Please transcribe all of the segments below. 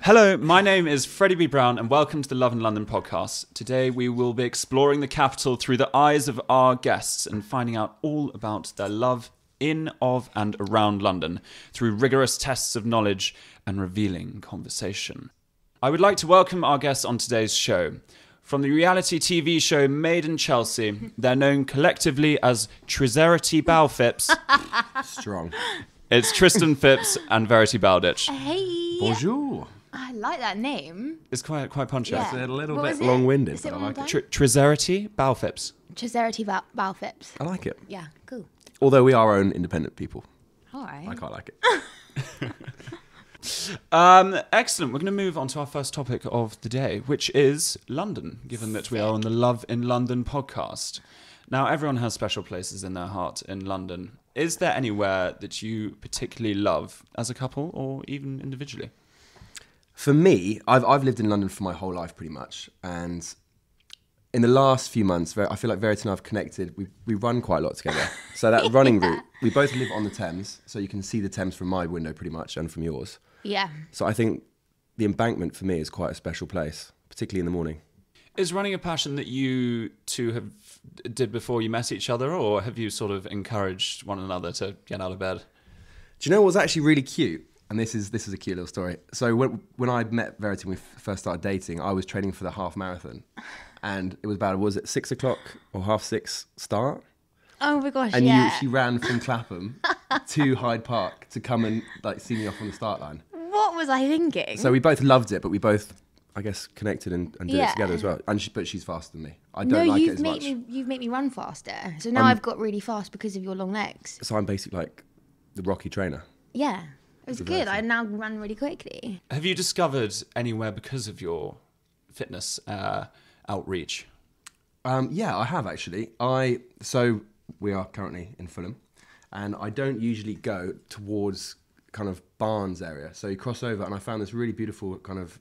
Hello, my name is Freddie Browne and welcome to the Love in London podcast. Today we will be exploring the capital through the eyes of our guests and finding out all about their love in, of and around London through rigorous tests of knowledge and revealing conversation. I would like to welcome our guests on today's show. From the reality TV show Made in Chelsea, they're known collectively as Verity Phipps. Strong. It's Tristan Phipps and Verity Bowditch. Hey. Bonjour. I like that name. It's quite punchy. Yeah. It's a little What bit was it? long-winded, Say but I it one like more it. time. Verity Phipps. Verity Phipps. I like it. Yeah, cool. Although we are our own independent people. All right. I quite like it. Excellent. We're going to move on to our first topic of the day, which is London, given that we are on the Love in London podcast. Now, everyone has special places in their heart in London. Is there anywhere that you particularly love as a couple or even individually? For me, I've lived in London for my whole life pretty much. And in the last few months, I feel like Verity and I have connected. We run quite a lot together. So that running route, we both live on the Thames. So you can see the Thames from my window pretty much and from yours. Yeah. So I think the embankment for me is quite a special place, particularly in the morning. Is running a passion that you two did before you met each other, or have you sort of encouraged one another to get out of bed? Do you know what was actually really cute? And this is a cute little story. So when I met Verity when we first started dating, I was training for the half marathon. And it was about, was it 6 o'clock or 6:30 start? Oh my gosh, And yeah. she ran from Clapham to Hyde Park to come and see me off on the start line. What was I thinking? So we both loved it, but we both, I guess, connected and did it Yeah. together as well. But she's faster than me. I no, don't like it you've as much. you've made me run faster. So now I've got really fast because of your long legs. So I'm basically like the Rocky trainer. Yeah. It was good. Verity. I now run really quickly. Have you discovered anywhere because of your fitness outreach? Yeah, I have actually. So we are currently in Fulham, and I don't usually go towards kind of Barnes area. So you cross over, and I found this really beautiful kind of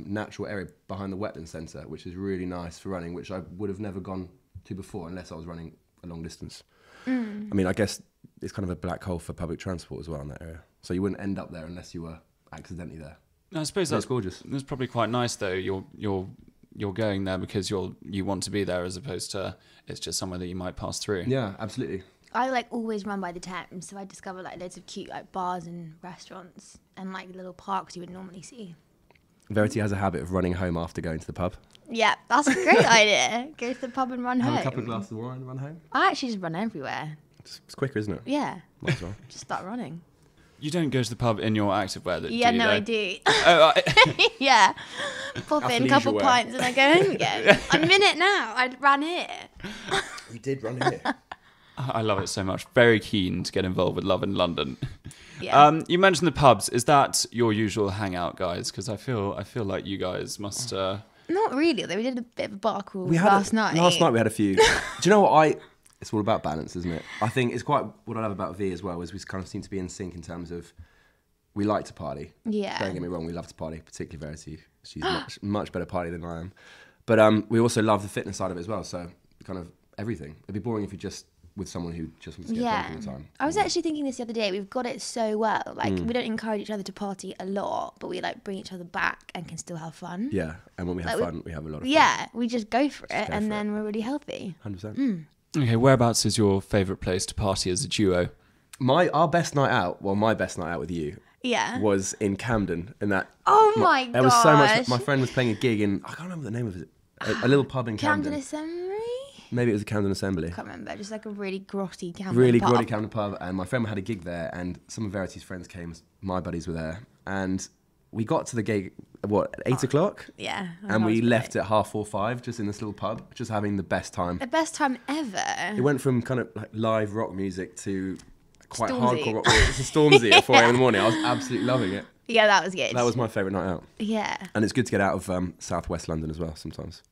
natural area behind the Wetland Centre, which is really nice for running, which I would have never gone to before unless I was running a long distance. I mean, I guess it's kind of a black hole for public transport as well in that area. So you wouldn't end up there unless you were accidentally there. I suppose But that's it's gorgeous. That's probably quite nice, though. You're going there because you want to be there, as opposed to it's just somewhere that you might pass through. Yeah, absolutely. I always run by the Thames, so I discover loads of cute bars and restaurants and little parks you would normally see. Verity has a habit of running home after going to the pub. Yeah, that's a great idea. Go to the pub and run home. Have a couple of glasses of wine and run home. I actually just run everywhere. It's quicker, isn't it? Yeah. Might as well. Just start running. You don't go to the pub in your activewear, that Yeah, do you, no, though? I do. Oh, Yeah. Pop in, Athleisure couple wear. pints, and I go home again. I'm in it now. I ran here. You did run here. I love it so much. Very keen to get involved with Love in London. Yeah. You mentioned the pubs. Is that your usual hangout, guys? Because I feel like you guys must. Not really, though. We did a bit of a bar crawl We had last night. Last night we had a few. Do you know what It's all about balance, isn't it? I think it's quite what I love about V as well is we kind of seem to be in sync in terms of we like to party. Yeah. Don't get me wrong, we love to party, particularly Verity. She's much better party than I am. But we also love the fitness side of it as well. So kind of everything. It'd be boring if you just with someone who just wants to get drunk all the time. I was actually thinking this the other day. We've got it so well. We don't encourage each other to party a lot, but we bring each other back and can still have fun. Yeah, and when we have fun, we have a lot of fun. Yeah, we just go for it, go and for then we're really healthy. 100%. Okay, whereabouts is your favourite place to party as a duo? My best night out with you Yeah. was in Camden, and that. Oh my There was so much. gosh. My friend was playing a gig in. I can't remember the name of it. A little pub in Camden. Camden Assembly? Maybe it was a Camden Assembly. Can't remember. Just a really grotty Camden Really pub. grotty Camden pub, and my friend had a gig there, and some of Verity's friends came. My buddies were there, and we got to the gig at 8 o'clock. Yeah. And we that was left great. at 4:30, just in this little pub, just having the best time. The best time ever. It went from kind of live rock music to quite Stormzy. hardcore rock music. It's a Stormzy at 4 a.m. in the morning. I was absolutely loving it. Yeah, that was good. That was my favourite night out. Yeah. And it's good to get out of southwest London as well sometimes.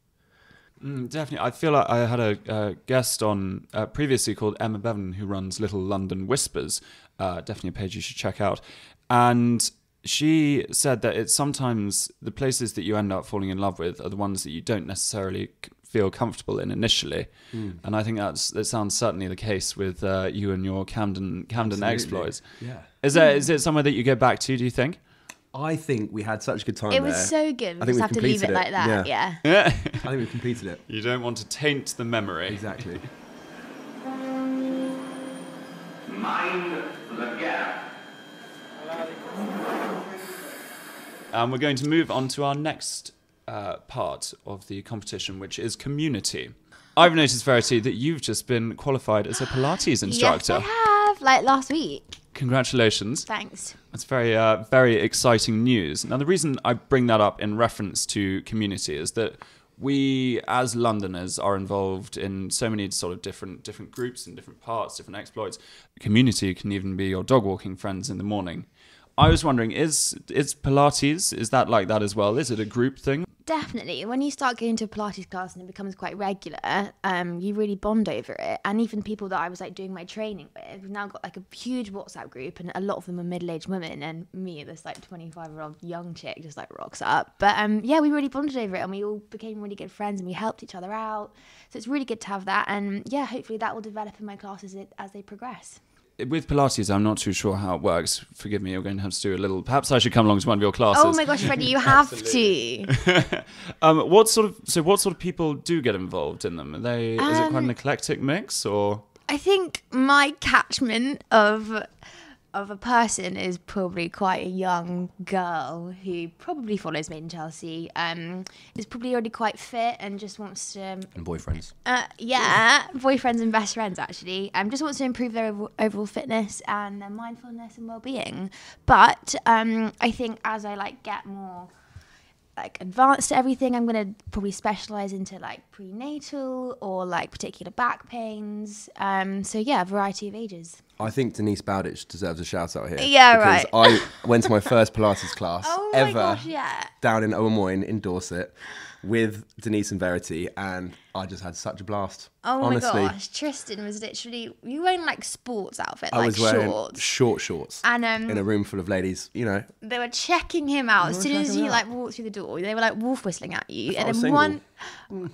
Definitely. I feel like I had a guest on previously called Emma Bevan, who runs Little London Whispers. Definitely a page you should check out. And she said that it's sometimes the places that you end up falling in love with are the ones that you don't necessarily feel comfortable in initially. And I think that sounds certainly the case with you and your Camden Absolutely. exploits. Yeah. Is it somewhere that you go back to, do you think? I think we had such a good time It there. was so good. We I think just have to leave it like that. Yeah. I think we've completed it. You don't want to taint the memory. Exactly. Mind the gap. And we're going to move on to our next part of the competition, which is community. I've noticed, Verity, that you've just been qualified as a Pilates instructor. Yes, I have. Like last week. Congratulations. Thanks. That's very, very exciting news. Now, the reason I bring that up in reference to community is that we, as Londoners, are involved in so many sort of different groups and different parts, different exploits. Community can even be your dog walking friends in the morning. I was wondering, is Pilates, is that like that as well? Is it a group thing? Definitely. When you start going to a Pilates class and it becomes quite regular, you really bond over it. And even people that I was like doing my training with, we've now got like a huge WhatsApp group, and a lot of them are middle-aged women, and me, this like 25-year-old young chick, just like rocks up. But yeah, we really bonded over it, and we all became really good friends, and we helped each other out. So it's really good to have that. And yeah, hopefully that will develop in my classes as they progress. With Pilates, I'm not too sure how it works. Forgive me, you're going to have to do a little... Perhaps I should come along to one of your classes. Oh my gosh, Freddie, you have to. What sort of people do get involved in them? Is it quite an eclectic mix, or...? I think my catchment of a person is probably quite a young girl who probably follows Made in Chelsea, is probably already quite fit and just wants to... And boyfriends. Boyfriends and best friends, actually. Just wants to improve their overall fitness and their mindfulness and well-being. But I think as I like get more like advanced to everything, I'm going to probably specialise into like prenatal or like particular back pains. So yeah, a variety of ages. I think Denise Bowditch deserves a shout out here. Yeah, because right. I went to my first Pilates class ever gosh, yeah. down in Owen in Dorset with Denise and Verity, and I just had such a blast. Oh honestly. my gosh, Tristan was literally, you were wearing like sports outfit, I like was wearing shorts. shorts And in a room full of ladies, you know. they were checking him out. As soon as checking you him like out. walked through the door, they were like wolf whistling at you. I was And then single.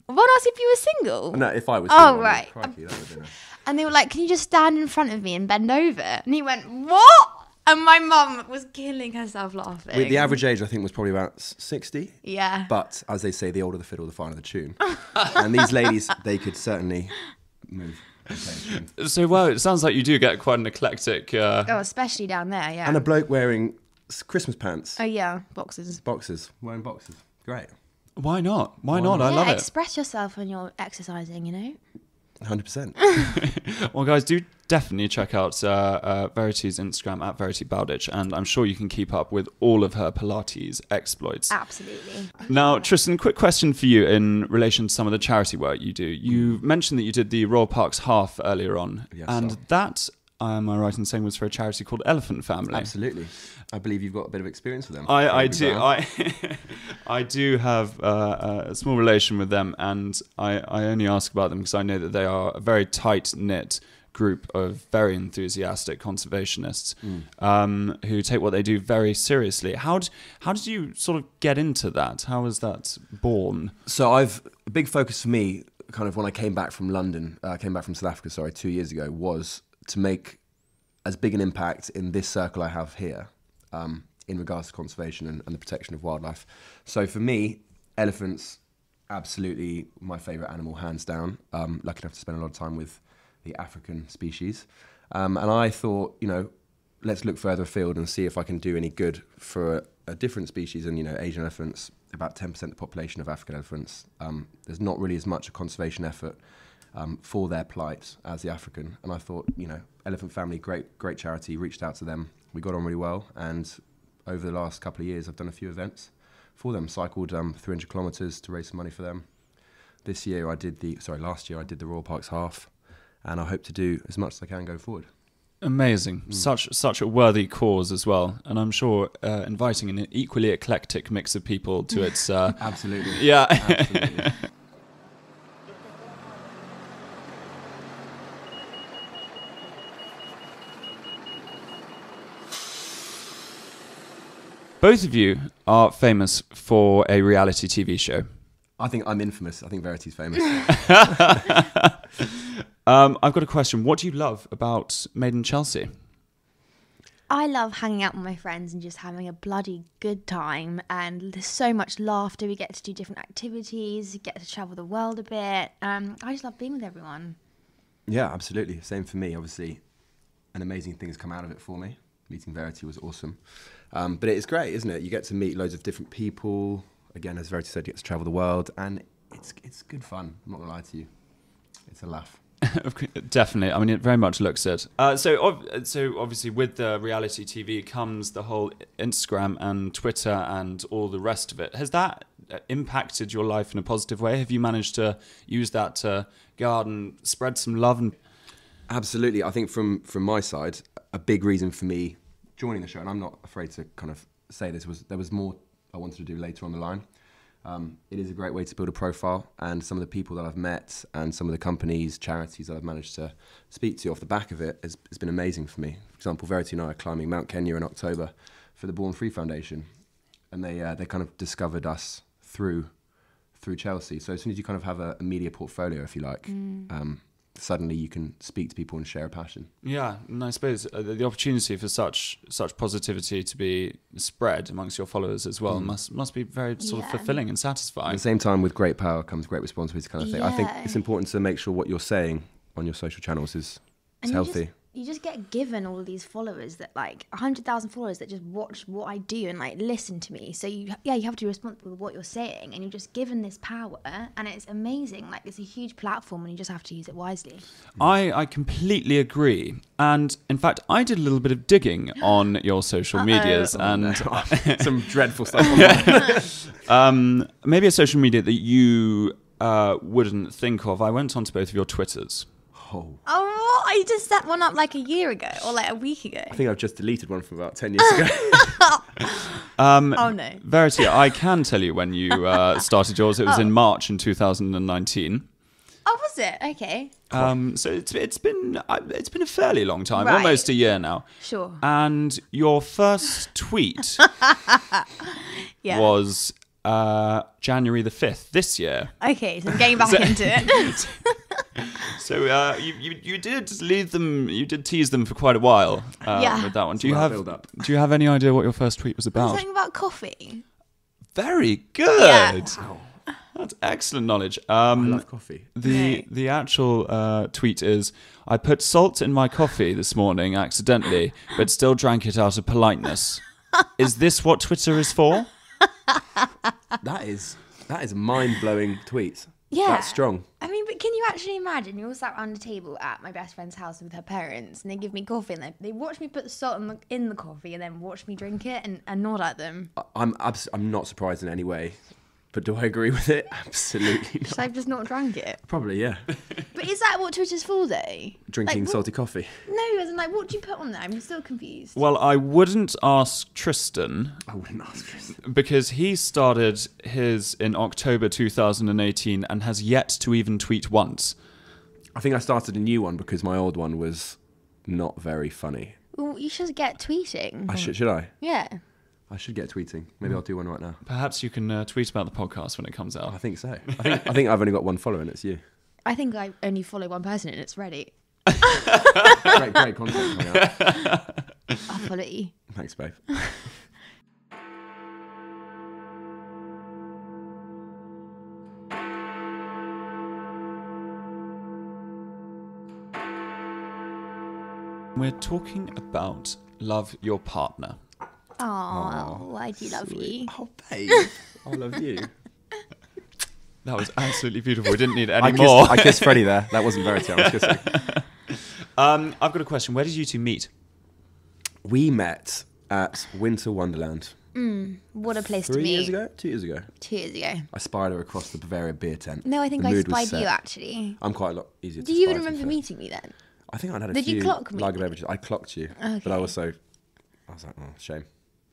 one asked if you were single. No, if I was Oh, single, I mean, right. crikey, that would have been And they were like, can you just stand in front of me and bend over? And he went, what? And my mum was killing herself laughing. the average age, I think, was probably about 60. Yeah. But, as they say, the older the fiddle, the finer the tune. And these ladies, they could certainly move. So, well, it sounds like you do get quite an eclectic... Oh, especially down there, yeah. And a bloke wearing Christmas pants. Oh, yeah, boxes. Wearing boxes. Great. Why not? Why not? I Yeah, love it. express yourself when you're exercising, you know? 100%. Well, guys, do definitely check out Verity's Instagram at Verity Bowditch, and I'm sure you can keep up with all of her Pilates exploits. Absolutely. Now, Tristan, quick question for you in relation to some of the charity work you do. You mentioned that you did the Royal Parks Half earlier on, Yes, and sir. that, am I right in saying, was for a charity called Elephant Family? Absolutely. I believe you've got a bit of experience with them. I Freddie do. Browne. I do have a small relation with them, and I only ask about them because I know that they are a very tight-knit group of very enthusiastic conservationists who take what they do very seriously. How did you sort of get into that? How was that born? So a big focus for me, kind of when I came back from London, came back from South Africa, 2 years ago, was to make as big an impact in this circle I have here in regards to conservation and the protection of wildlife. So for me, elephants, absolutely my favourite animal, hands down. Lucky enough to spend a lot of time with the African species. And I thought, you know, let's look further afield and see if I can do any good for a different species. And, you know, Asian elephants, about 10% of the population of African elephants. There's not really as much a conservation effort for their plight as the African. And I thought, you know, Elephant Family, great charity, reached out to them. We got on really well. And over the last couple of years, I've done a few events for them, cycled 300 kilometres to raise some money for them. Last year I did the Royal Parks Half, and I hope to do as much as I can going forward. Amazing. Such a worthy cause as well. And I'm sure inviting an equally eclectic mix of people to its... Absolutely. Yeah. Absolutely. Both of you are famous for a reality TV show. I think I'm infamous. I think Verity's famous. I've got a question. What do you love about Made in Chelsea? I love hanging out with my friends and just having a bloody good time. And there's so much laughter. We get to do different activities, get to travel the world a bit. I just love being with everyone. Yeah, absolutely. Same for me. Obviously, an amazing thing has come out of it for me. Meeting Verity was awesome. But it is great, isn't it? You get to meet loads of different people. Again, as Verity said, you get to travel the world. And it's good fun. I'm not going to lie to you. It's a laugh. Definitely. I mean, it very much looks it. So obviously with the reality TV comes the whole Instagram and Twitter and all the rest of it. Has that impacted your life in a positive way? Have you managed to use that to go out and spread some love? Absolutely. I think from my side, a big reason for me joining the show, and I'm not afraid to kind of say this, was there was more I wanted to do later on the line. It is a great way to build a profile, and some of the people that I've met and some of the companies, charities that I've managed to speak to off the back of it has been amazing for me. For example, Verity and I are climbing Mount Kenya in October for the Born Free Foundation, and they kind of discovered us through Chelsea. So as soon as you kind of have a media portfolio, if you like, suddenly you can speak to people and share a passion. Yeah, and I suppose the opportunity for such positivity to be spread amongst your followers as well must be very sort of fulfilling and satisfying. At the same time, with great power comes great responsibility kind of thing. I think it's important to make sure what you're saying on your social channels is healthy. You just get given all these followers that 100,000 followers that just watch what I do and listen to me. So you have to be responsible with what you're saying, and you're just given this power, and it's amazing. It's a huge platform, and you just have to use it wisely. I completely agree. And in fact, I did a little bit of digging on your social medias and some dreadful stuff online. Maybe a social media that you wouldn't think of. I went onto both of your Twitters. Oh, what? I just set one up a year ago or a week ago. I think I've just deleted one from about 10 years ago. Oh, no. Verity, I can tell you when you started yours. It was in March in 2019. Oh, was it? Okay. So it's been a fairly long time, Right. almost a year now. Sure. And your first tweet was January the 5th this year. Okay, so I'm getting back into it. So you did leave them. You did tease them for quite a while with that one. Do you have any idea what your first tweet was about? Something about coffee. Very good. Yeah. Wow. That's excellent knowledge. I love coffee. The actual tweet is: I put salt in my coffee this morning accidentally, but still drank it out of politeness. Is this what Twitter is for? That is a mind-blowing tweet. Yeah. That's strong. I mean, but can you actually imagine? You're all sat around a table at my best friend's house with her parents, and they give me coffee, and they watch me put the salt in the coffee, and then watch me drink it and nod at them. I'm not surprised in any way, but do I agree with it? Absolutely not. So I've just not drank it. Probably, yeah. But is that what Twitter's for, though? Drinking salty coffee. No, as in what do you put on there? I'm still confused. Well, I wouldn't ask Tristan. I wouldn't ask Tristan. Because he started his in October 2018 and has yet to even tweet once. I think I started a new one because my old one was not very funny. Well, you should get tweeting. Should I? Yeah. I should get tweeting. Maybe I'll do one right now. Perhaps you can tweet about the podcast when it comes out. I think so. I think I've only got one follower, and it's you. I think I only follow one person, and it's Freddie. Great content coming out. I'll follow you. Thanks, babe. We're talking about love your partner. Oh, I do love you. Oh, babe. I love you. That was absolutely beautiful. We didn't need any more. I kissed Freddie there. That wasn't Verity. I was kissing. I've got a question. Where did you two meet? We met at Winter Wonderland. What a place to 3 meet. years ago? 2 years ago. 2 years ago. I spied her across the Bavaria beer tent. No, I think The I mood was spied you, set. actually. I'm quite a lot easier to Do you spy, even to be remember fair. meeting me then? I think I'd had a Did few you clock me? lager beverages. I clocked you. Okay. But I was like, oh, shame.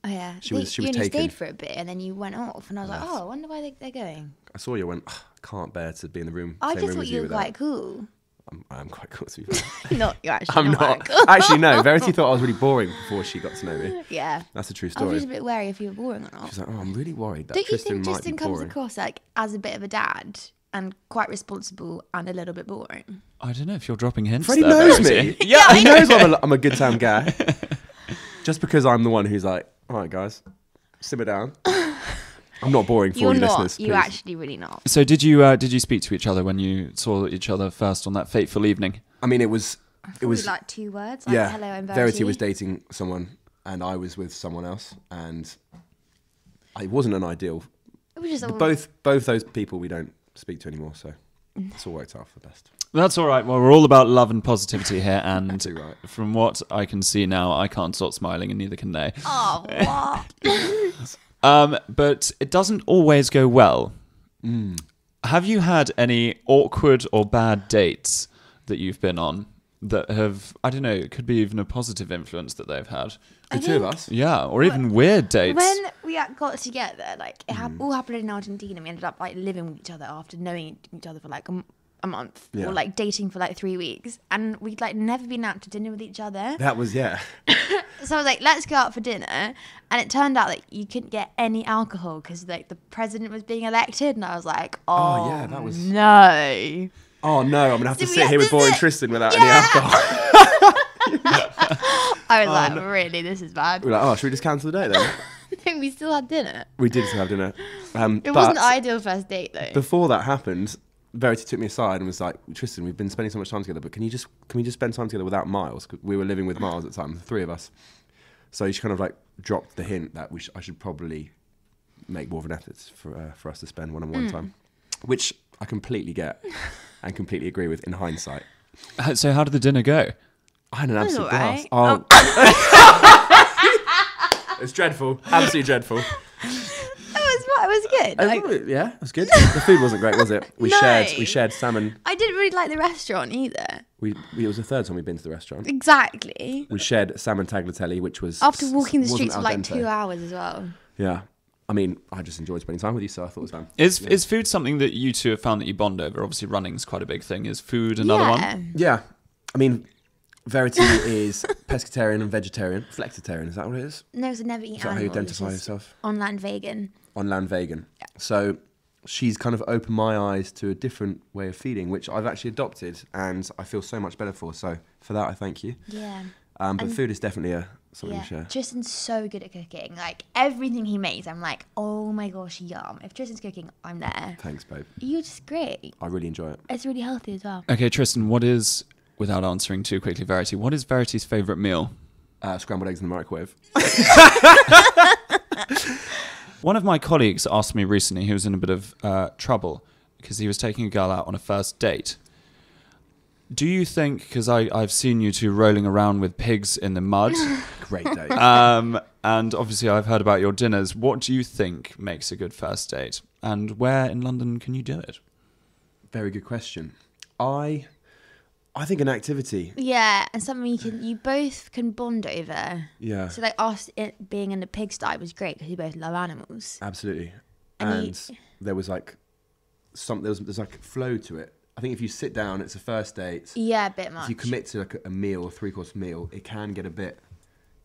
Oh, yeah. She was you only taken. stayed for a bit, and then you went off, and I was like, oh, I wonder why they're going. I saw you and went, I can't bear to be in the room. I same just room thought as you were with that. quite cool. I am quite cool to be fair. Not, you're actually I'm not. not. Quite cool. Actually, no. Verity thought I was really boring before she got to know me. Yeah. That's a true I was story. just a bit wary if you were boring or not. She's like, I'm really worried that Don't you Tristan think might Tristan be comes boring. across as a bit of a dad and quite responsible and a little bit boring? I don't know if you're dropping hints Freddie there, knows Verity. me. Yeah, he knows I'm a good time guy. Just because I'm the one who's like, all right, guys, simmer down. I'm not boring for You're you not. listeners. You're please. actually really not. So did you speak to each other when you saw each other first on that fateful evening? I mean, it was like 2 words. Like, yeah. hello, I'm Verity. Verity was dating someone, and I was with someone else, and it wasn't an ideal. It was just all... Both those people we don't speak to anymore, so it's all worked out for the best. That's all right. Well, we're all about love and positivity here, and Too right. from what I can see now, I can't stop smiling, and neither can they. Oh, what? But it doesn't always go well. Have you had any awkward or bad dates that you've been on that have, I don't know, it could be even a positive influence that they've had? The two of us? Yeah, or even weird dates. When we got together, like it all happened in Argentina. We ended up like living with each other after knowing each other for like a month, Yeah. or like dating for like 3 weeks, and we'd like never been out to dinner with each other. That was, yeah. So I was like, let's go out for dinner, and it turned out that you couldn't get any alcohol because like the president was being elected, and I was like, oh yeah, that was- no. Oh no, I'm gonna have to So we sit had here with to boring sit- Tristan without Yeah. any alcohol. I was like, really, this is bad. We're like, oh, should we just cancel the date then? We still had dinner. We did still have dinner. It But wasn't an ideal first date though. before that happened, Verity took me aside and was like, Tristan, we've been spending so much time together, but can we just spend time together without Miles? 'Cause we were living with Miles at the time, the 3 of us. So she kind of like dropped the hint that I should probably make more of an effort for us to spend one-on-one time, which I completely get and completely agree with in hindsight. So how did the dinner go? I had an was absolute alright. blast. It's dreadful, absolutely dreadful. It was good. Like, Yeah, it was good. The food wasn't great, was it? We No. shared salmon. I didn't really like the restaurant either. It was the third time we'd been to the restaurant. Exactly. We shared salmon tagliatelle, which was After walking the wasn't streets for al like dente. 2 hours as well. Yeah, I mean, I just enjoyed spending time with you, so I thought it was fun. Is food something that you two have found that you bond over? Obviously, running's quite a big thing. Is food another one? Yeah, I mean, Verity is pescatarian and vegetarian. Flexitarian, is that what it is? No, so never eat Is that how you animals. identify it's just yourself? On land vegan. On land vegan. So she's kind of opened my eyes to a different way of feeding, which I've actually adopted, and I feel so much better for. So for that, I thank you. Yeah. But food is definitely something Yeah. to share. Tristan's so good at cooking. Like everything he makes, I'm like, oh my gosh, yum. If Tristan's cooking, I'm there. Thanks, babe. You're just great. I really enjoy it. It's really healthy as well. Okay, Tristan, what is, without answering too quickly, Verity, what is Verity's favourite meal? Scrambled eggs in the microwave. One of my colleagues asked me recently, he was in a bit of trouble because he was taking a girl out on a first date. Do you think, because I've seen you two rolling around with pigs in the mud, Great date. and obviously I've heard about your dinners, what do you think makes a good first date? And where in London can you do it? Very good question. I think an activity. Yeah, and something you both can bond over. Yeah. So like us being in the pigsty was great because we both love animals. Absolutely. And And there was like there's like flow to it. I think if you sit down, it's a first date. Yeah, a bit much. If you commit to like a meal, a 3-course meal, it can get a bit.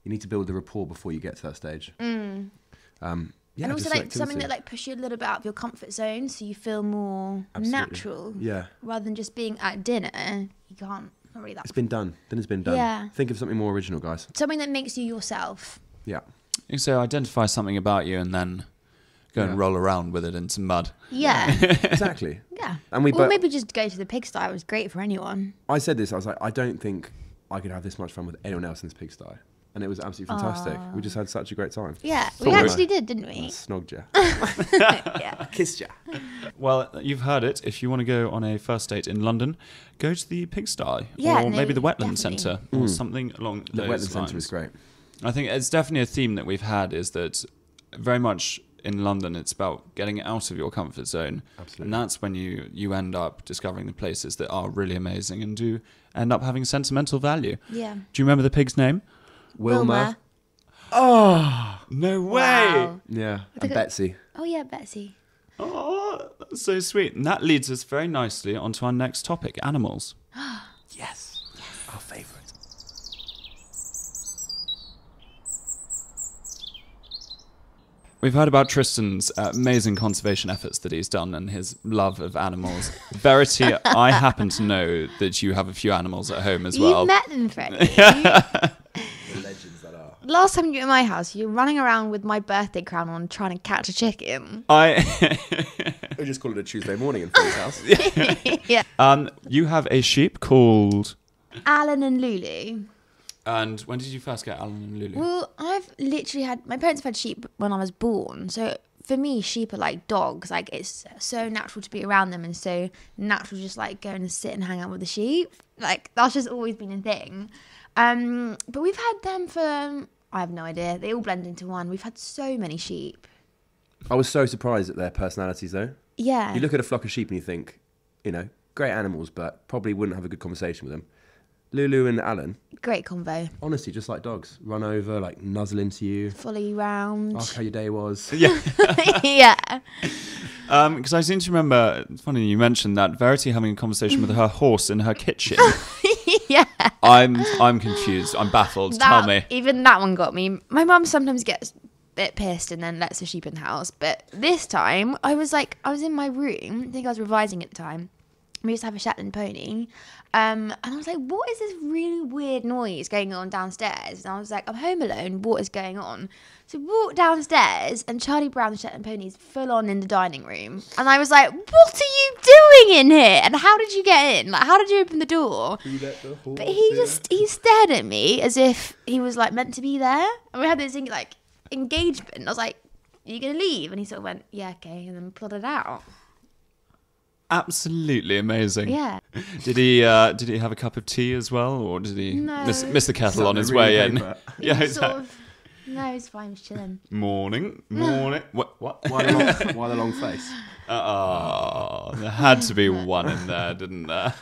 You need to build the rapport before you get to that stage. Yeah, and also just like something activity. that like pushes you a little bit out of your comfort zone, so you feel more Absolutely. natural. Yeah. Rather than just being at dinner, you can't. Not really that. It's been done. Dinner's been done. Yeah. Think of something more original, guys. Something that makes you yourself. Yeah. So identify something about you and then go and Yeah. roll around with it in some mud. Yeah. Exactly. Yeah. And we or both- maybe just go to the pigsty. It was great for anyone. I said this. I was like, I don't think I could have this much fun with anyone else in this pigsty. And it was absolutely fantastic. We just had such a great time. Yeah, we Thought actually did, didn't I we? snogged you. Yeah. Kissed you. Well, you've heard it. If you want to go on a first date in London, go to the pigsty Yeah, or no, maybe the wetland definitely. centre or something along The those wetland lines. centre is great. I think it's definitely a theme that we've had is that very much in London it's about getting out of your comfort zone. Absolutely. And that's when you end up discovering the places that are really amazing and do end up having sentimental value. Yeah. Do you remember the pig's name? Wilma. No way! Wow. Yeah. Look And at- Betsy. Oh yeah, Betsy. Oh, that's so sweet. And that leads us very nicely onto our next topic, animals. Yes. Our favourite. We've heard about Tristan's amazing conservation efforts that he's done and his love of animals. Verity, I happen to know that you have a few animals at home as well. You've met them, Freddie. The legends that are. last time you were at my house, you were running around with my birthday crown on trying to catch a chicken. We just call it a Tuesday morning in Freddie's house. Yeah. You have a sheep called... Alan and Lulu. And when did you first get Alan and Lulu? Well, I've literally had... My parents have had sheep when I was born. So for me, sheep are like dogs. Like, it's so natural to be around them and so natural just like go and sit and hang out with the sheep. Like, that's just always been a thing. But we've had them for... I have no idea. They all blend into one. We've had so many sheep. I was so surprised at their personalities, though. Yeah. You look at a flock of sheep and you think, great animals, but probably wouldn't have a good conversation with them. Lulu and Alan, Great convo. honestly, just like dogs. Run over, like nuzzle into you, Follow you round. ask how your day was. Yeah. Yeah. Because I seem to remember, it's funny you mentioned that, Verity having a conversation with her horse in her kitchen. Yeah. I'm confused. I'm baffled. Tell me. Even that one got me. My mum sometimes gets a bit pissed and then lets the sheep in the house. But this time, I was in my room. I think I was revising at the time. We used to have a Shetland pony. And I was like, what is this really weird noise going on downstairs? And I was like, I'm home alone. What is going on? So we walked downstairs and Charlie Brown, the Shetland pony, is full on in the dining room. And I was like, what are you doing in here? And how did you get in? Like, how did you open the door? But he stared at me as if he was like meant to be there. And we had this like engagement. I was like, are you going to leave? And he sort of went, yeah, okay. And then plodded out. Absolutely amazing. Yeah. Did he have a cup of tea as well, or did he No. miss the kettle on his Really way in? paper. Yeah, Sort exactly. of, no, he's fine. He's chilling. Morning. What? Why the long face? There had to be one in there, didn't there?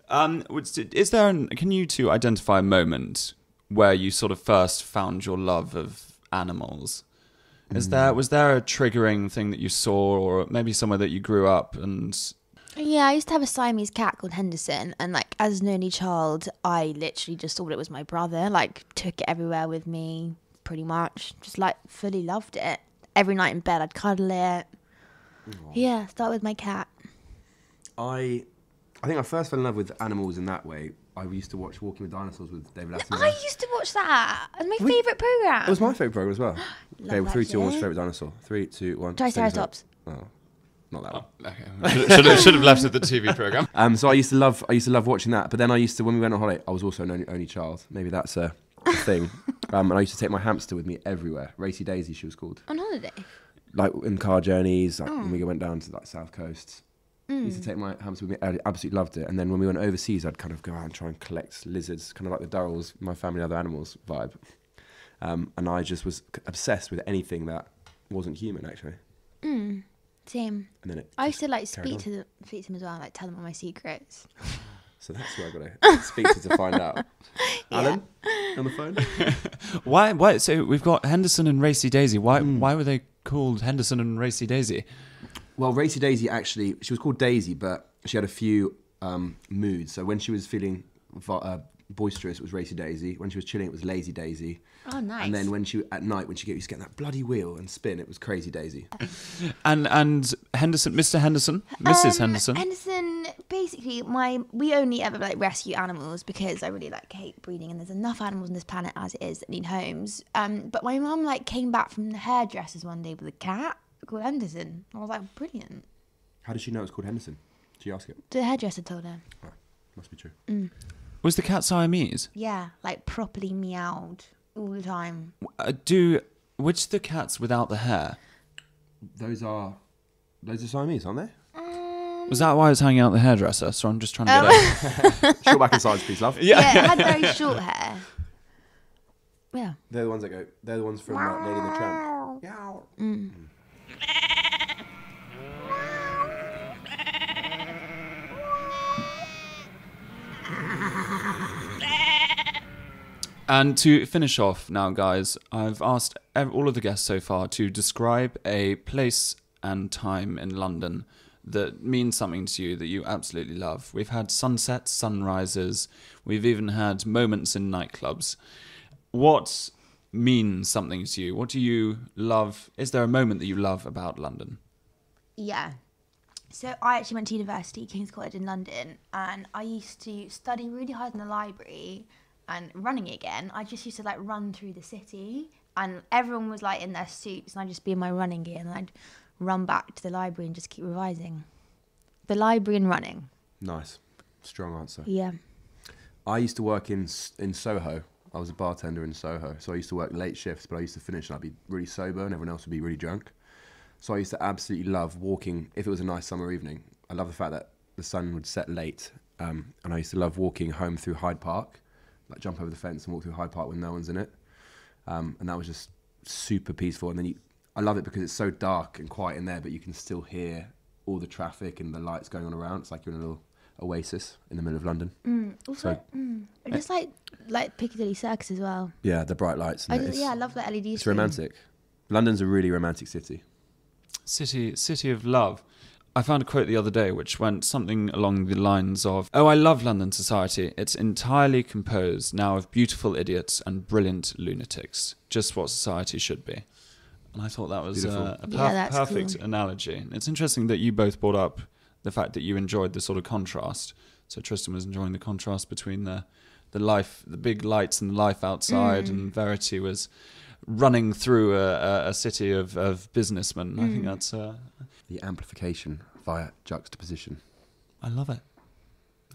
Can you two identify a moment where you sort of first found your love of animals? Was there a triggering thing that you saw, or maybe somewhere that you grew up and... Yeah, I used to have a Siamese cat called Henderson, and like as an only child, I literally just thought it was my brother. Like, took it everywhere with me, pretty much. Just like fully loved it. Every night in bed, I'd cuddle it. Aww. Yeah, start with my cat. I think I first fell in love with animals in that way. I used to watch Walking with Dinosaurs with David Attenborough. I used to watch that. It was my favourite programme. It was my favourite programme as well. Okay, that 3, 2, 1, shit. favourite dinosaur. 3, 2, 1. Triceratops. Oh, not that one. Okay. Should have left it the TV program. So I used to love watching that. But then when we went on holiday, I was also an only child. Maybe that's a thing. And I used to take my hamster with me everywhere. Racy Daisy, she was called. On holiday? Like in car journeys, like when we went down to like South Coast. I used to take my hamster with me. I absolutely loved it. And then when we went overseas, I'd kind of go out and try and collect lizards, kind of like the Durrells, my family and other animals vibe. And I just was obsessed with anything that wasn't human, actually. Same. And then I used to like speak on. to them as well, like tell them all my secrets. So that's where I got to speak to find out. Alan, on the phone? Why? So we've got Henderson and Racy Daisy. Why were they called Henderson and Racy Daisy? Well, Racy Daisy actually, she was called Daisy, but she had a few moods. So when she was feeling boisterous, it was Racy Daisy. When she was chilling, it was Lazy Daisy. Oh, nice. And then at night, when she used to get that bloody wheel and spin, it was Crazy Daisy. And Henderson, Mr. Henderson, Mrs. Henderson. Henderson, basically, we only ever like rescue animals because I really like hate breeding, and there's enough animals on this planet as it is that need homes. But my mum like came back from the hairdressers one day with a cat called Henderson. I was like, brilliant. How did she know it was called Henderson? Did you ask it? The hairdresser told her. Oh, must be true. Was the cat Siamese? Yeah, like properly meowed all the time. Which are the cats without the hair? Those are Siamese, aren't they? Was that why I was hanging out the hairdresser? So I'm just trying to get out. Short back and sides, please, love. Yeah, it had very short hair. Yeah. They're the ones that go. They're the ones from Lady and the Tramp. Yow. And to finish off now, guys, I've asked all of the guests so far to describe a place and time in London that means something to you, that you absolutely love. We've had sunsets, sunrises, we've even had moments in nightclubs. What means something to you? What do you love? Is there a moment that you love about London? Yeah. So I actually went to university, King's College in London, and I used to study really hard in the library. and running again, I just used to like run through the city, and everyone was like in their suits, and I'd just be in my running gear, and I'd run back to the library and just keep revising. The library and running. Nice. Strong answer. Yeah. I used to work in Soho. I was a bartender in Soho. So I used to work late shifts, but I used to finish and I'd be really sober and everyone else would be really drunk. So I used to absolutely love walking, if it was a nice summer evening. I love the fact that the sun would set late. And I used to love walking home through Hyde Park, like jump over the fence and walk through Hyde Park when no one's in it. And that was just super peaceful. And then I love it because it's so dark and quiet in there, but you can still hear all the traffic and the lights going on around. It's like you're in a little oasis in the middle of London. Also, just like Piccadilly Circus as well. Yeah, the bright lights. I love the LED. It's romantic. London's a really romantic city. City of love. I found a quote the other day which went something along the lines of, "Oh, I love London society. It's entirely composed now of beautiful idiots and brilliant lunatics. Just what society should be." And I thought that was a perfect analogy. It's interesting that you both brought up the fact that you enjoyed the sort of contrast. So Tristan was enjoying the contrast between the life, the big lights and the life outside, and Verity was running through a city of businessmen. I think that's... the amplification via juxtaposition. I love it.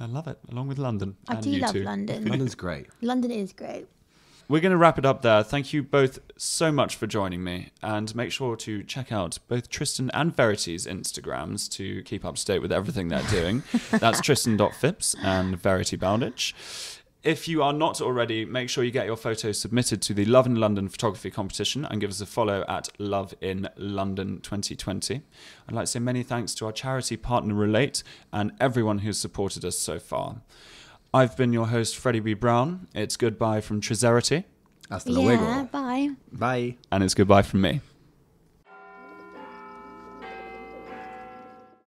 Along with London. I do love London. London's great. London is great. We're going to wrap it up there. Thank you both so much for joining me, and make sure to check out both Tristan and Verity's Instagrams to keep up to date with everything they're doing. That's Tristan.Phipps and Verity Bowditch. If you are not already, make sure you get your photos submitted to the Love in London photography competition and give us a follow at Love in London 2020. I'd like to say many thanks to our charity partner Relate and everyone who's supported us so far. I've been your host, Freddie Browne. It's goodbye from Trisarity. Hasta luego. Bye. Bye. And it's goodbye from me.